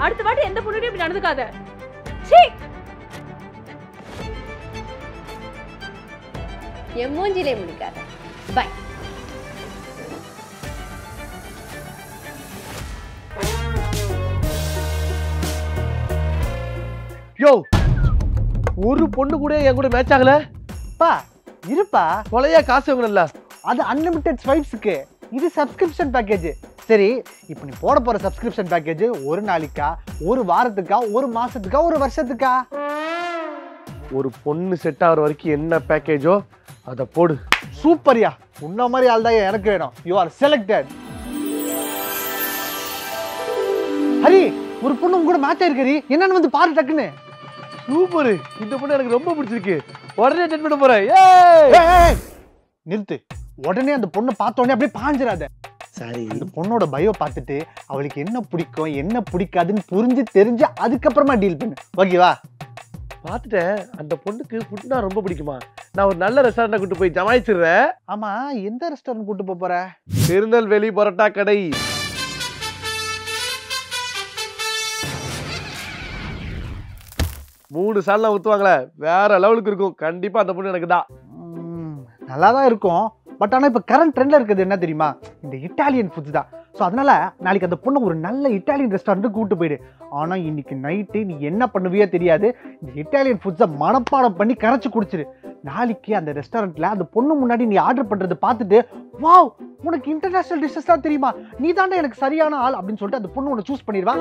அடுத்த வாட்டி எந்த பொண்ணுடையும் இப்படி நடந்துக்காத. சீ. என் மூஞ்சிலே முடிக்காத. பை. யோ, ஒரு பொண்ணு கூட என் கூட மேட்ச் ஆகல. பா இருப்பா, கொலையா காசு வாங்கல. அது அன்லிமிட்டெட் ஸ்வைப்ஸ்க்கு, இது சப்ஸ்கிரிப்ஷன் பேக்கேஜ். சரி, இப்போ நீ போட போற சப்ஸ்கிரிப்ஷன் பேக்கேஜ் ஒரு நாளைக்கா, ஒரு வாரத்துக்கா, ஒரு மாசத்துக்கா, ஒரு வருஷத்துக்கா? ஒரு பொண்ணு செட் ஆகிற வரைக்கும் என்ன பேக்கேஜோ அதை போடு. சூப்பர்யா, உன்ன மாதிரி ஆள் தான் எனக்கு வேணும். You are selected. ஹரி, ஒரு பொண்ணு உங்க கூட மேட்ச் ஆயிருக்கு. என்னன்னு வந்து பாரு டக்குன்னு. சூப்பர், இந்த பொண்ணு எனக்கு ரொம்ப பிடிச்சிருக்கு. உடனே அட்டெண்ட் பண்ண போறேன். நிறுத்து. உடனே அந்த பொண்ணை பார்த்த உடனே அப்படியே பாஞ்சிடாத. சரி, அந்த பொண்ணோட பயோ பார்த்துட்டு அவளுக்கு என்ன பிடிக்கும் என்ன பிடிக்காதுன்னு புரிஞ்சு தெரிஞ்சு அதுக்கப்புறமா டீல் பண்ணு. ஓகேவா? பார்த்துட்டேன். அந்த பொண்ணுக்கு ஃபுட்னா ரொம்ப பிடிக்குமா? நான் ஒரு நல்ல ரெஸ்டாரண்ட்டை கூட்டு போய் ஜமாயிச்சிடுறேன். ஆமா, எந்த ரெஸ்டாரண்ட் கூட்டு போற? திருநெல்வேலி பரோட்டா கடை. 3 சால்னா ஊத்துவாங்களே, வேற லெவலுக்கு இருக்கும். கண்டிப்பா அந்த பொண்ணு எனக்கு தான். நல்லா தான் இருக்கும். பட் ஆனால் இப்போ கரண்ட் ட்ரெண்டில் இருக்கிறது என்ன தெரியுமா? இந்த இட்டாலியன் ஃபுட்ஸ் தான். ஸோ அதனால நாளைக்கு அந்த பொண்ணை ஒரு நல்ல இட்டாலியன் ரெஸ்டாரண்ட்டுக்கு கூப்பிட்டு போயிடு. ஆனால் இன்னைக்கு நைட்டு நீ என்ன பண்ணுவியோ தெரியாது. இந்த இட்டாலியன் ஃபுட்ஸை மனப்பாடம் பண்ணி கரைச்சி குடிச்சிரு. நாளைக்கு அந்த ரெஸ்டாரண்ட்டில் அந்த பொண்ணு முன்னாடி நீ ஆர்டர் பண்ணுறது பார்த்துட்டு, வாவ், உனக்கு இன்டர்நேஷனல் டிஷ்ஷஸ் தான் தெரியுமா, நீ தாண்டா எனக்கு சரியான ஆள் அப்படின்னு சொல்லிட்டு அந்த பொண்ணு உன்னை சூஸ் பண்ணிடுவா.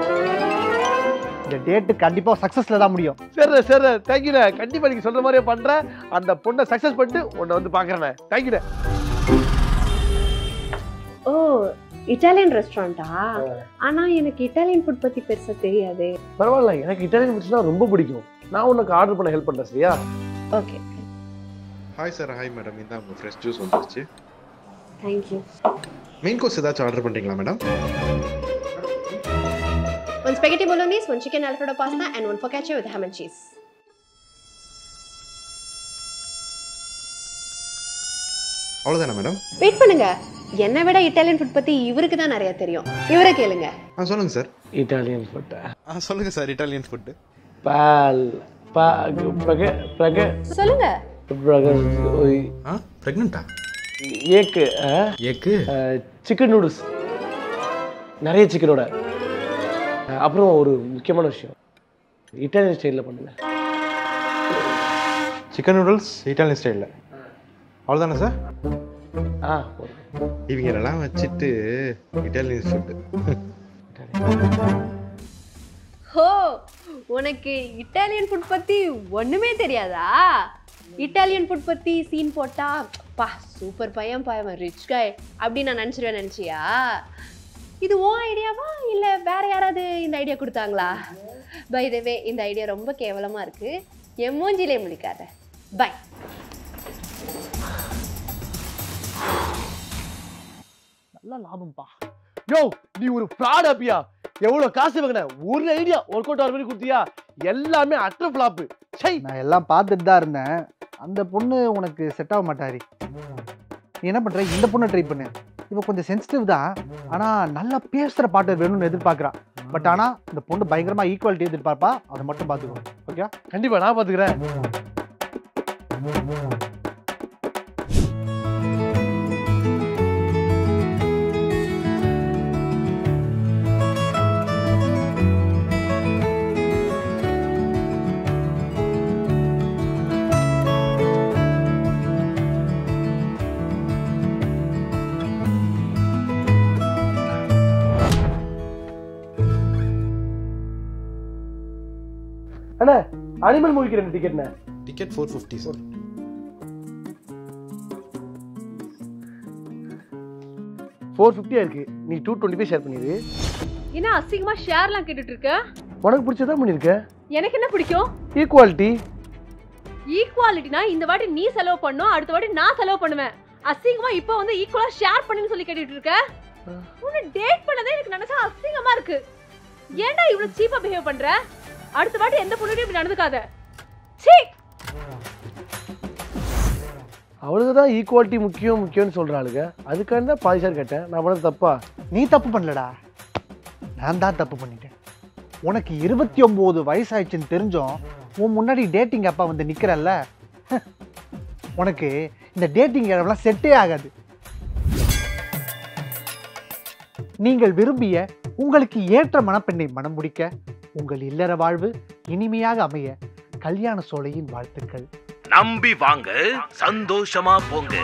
இந்த டேட்டு கண்டிப்பாக சக்ஸஸில் தான் முடியும். சரி சரி, தேங்க்யூண்ணே. கண்டிப்பாக நீங்கள் சொல்கிற மாதிரியே பண்ணுறேன். அந்த பொண்ணை சக்ஸஸ் பண்ணிட்டு உன்னை வந்து பார்க்குறேண்ணே. தேங்க்யூண்ணே. ஓ, இட்டாலியன் ரெஸ்டாரண்டா? ஆனா எனக்கு இட்டாலியன் ஃபுட் பத்தி பெருசா தெரியாது. பரவாயில்ல, எனக்கு இட்டாலியன் ஃபுட்ஸ்னா ரொம்ப பிடிக்கும். நான் உனக்கு ஆர்டர் பண்ண ஹெல்ப் பண்ணுறேன். சரியா? Okay. Hi sir. Hi madam. இந்த உங்கள் ஃப்ரெஷ் ஜூஸ் வந்துருச்சு. தேங்க்யூ. மெயின் கோர்ஸ் ஏதாச்சும் ஆர்டர் பண்ணுறீங்களா madam? One spaghetti bolognese, one chicken alfredo pasta and one focaccia with ham and cheese. அவ்வளோதானே மேடம்? வெயிட் பண்ணுங்க. என்னை விட இட்டாலியன் ஃபுட் பத்தி இவருக்கு தான் நிறைய தெரியும். இவரை கேளுங்க. சொல்லுங்க சார். Italian food. சொல்லுங்க சார். Italian food. சொல்லுங்க. பிரெக்னண்டா? ஏக்கு சிக்கன் நூடுல்ஸ், நிறைய சிக்கனோட. அப்புறம் ஒரு முக்கியமான விஷயம், இட்டாலியன் ஸ்டைலில் பண்ணுங்க. சிக்கன் நூடுல்ஸ் இட்டாலியன் ஸ்டைலில். அவ்வளோதானே சார்? இவங்களெல்லாம் வச்சுட்டு இட்டாலியன் ஃபுட்டு. ஹோ, உனக்கு இட்டாலியன் ஃபுட் பத்தி ஒண்ணுமே தெரியாதா? இட்டாலியன் ஃபுட் பத்தி சீன் போட்டா, பா சூப்பர் பையன் பாயன், ரிச் காய் அப்படி நான் நினச்சிருவேன். நினச்சியா? இது உன் ஐடியாவா இல்ல வேற யாராவது இந்த ஐடியா கொடுத்தாங்களா? பை தி வே, இந்த ஐடியா ரொம்ப கேவலமா இருக்கு. என் மூஞ்சிலே முடிக்காத. பை. நல்ல லாபம்பா. யோ, நீ ஒரு ஃப்ராட் ஆப்பியா? எவ்வளவு காசு வாங்கின? ஒரு ஐடியா ஒர்க் அவுட் ஆகிற மாதிரி கொடுத்தியா? எல்லாமே அட்டர் ஃப்ளாப்பு. நான் எல்லாம் பார்த்துட்டு தான் இருந்தேன். அந்த பொண்ணு உனக்கு செட் ஆக மாட்டாரி. நீ என்ன பண்ற, இந்த பொண்ணை ட்ரை பண்ணு. இவ கொஞ்சம் சென்சிட்டிவ் தான், ஆனா நல்லா பேசுற பாட்டு வேணும்னு எதிர்பார்க்கறா. பட் ஆனா இந்த பொண்ணு பயங்கரமா ஈக்குவாலிட்டி எதிர்பார்ப்பா. அதை மட்டும் பாத்துக்கோ. ஓகே? கண்டிப்பா நான் பாத்துக்கிறேன். அண்ணா, அனிமல் மூவிக்கு 2 டிக்கெட்ண்ணே. Ticket 450 sir. 450 இருக்கு. நீ 225 ஷேர் பண்ணிரு. என்ன அசிங்கமா ஷேர்லாம் கேட்டுட்டு இருக்க? உனக்கு பிடிச்சதா பண்ணிருக்க. எனக்கு என்ன பிடிக்கும்? ஈக்குவாலிட்டி. ஈக்குவாலிட்டினா இந்த வாட்டி நீ செலவு பண்ணனும், அடுத்த வாட்டி நான் செலவு பண்ணுவேன். அசிங்கமா இப்போ வந்து ஈக்குவலா ஷேர் பண்ணுன்னு சொல்லி கேட்டுட்டு இருக்க. உன்னை டேட் பண்ணதே எனக்கு நினைச்சா அசிங்கமா இருக்கு. ஏன்டா இவ்வளவு சீப்பா பிஹேவ் பண்ற? அடுத்த வாட்டி எந்த பொண்ணுடையும் இப்படி நடந்துக்காத. சீ. அவளுக்குதான் ஈக்குவாலிட்டி முக்கியம்னு சொல்றாளுங்க. அதுக்காக தான் 10 ஷேர் கேட்டேன். நான் பண்ணது தப்பா? நீ தப்பு பண்ணலடா, நான் தான் தப்பு பண்ணிட்டேன். உனக்கு 29 வயசாயிடுச்சுன்னு தெரிஞ்சோம் உன் முன்னாடி டேட்டிங் அப்பா வந்து நிக்கிறல்ல, உனக்கு இந்த டேட்டிங் இடம்லாம் செட்டே ஆகாது. நீங்கள் விரும்பிய உங்களுக்கு ஏற்ற மணப்பெண்ணை மனம் முடிக்க உங்கள் இல்லற வாழ்வு இனிமையாக அமைய கல்யாண சோலையின் வாழ்த்துக்கள். நம்பி வாங்க, சந்தோஷமா போங்க.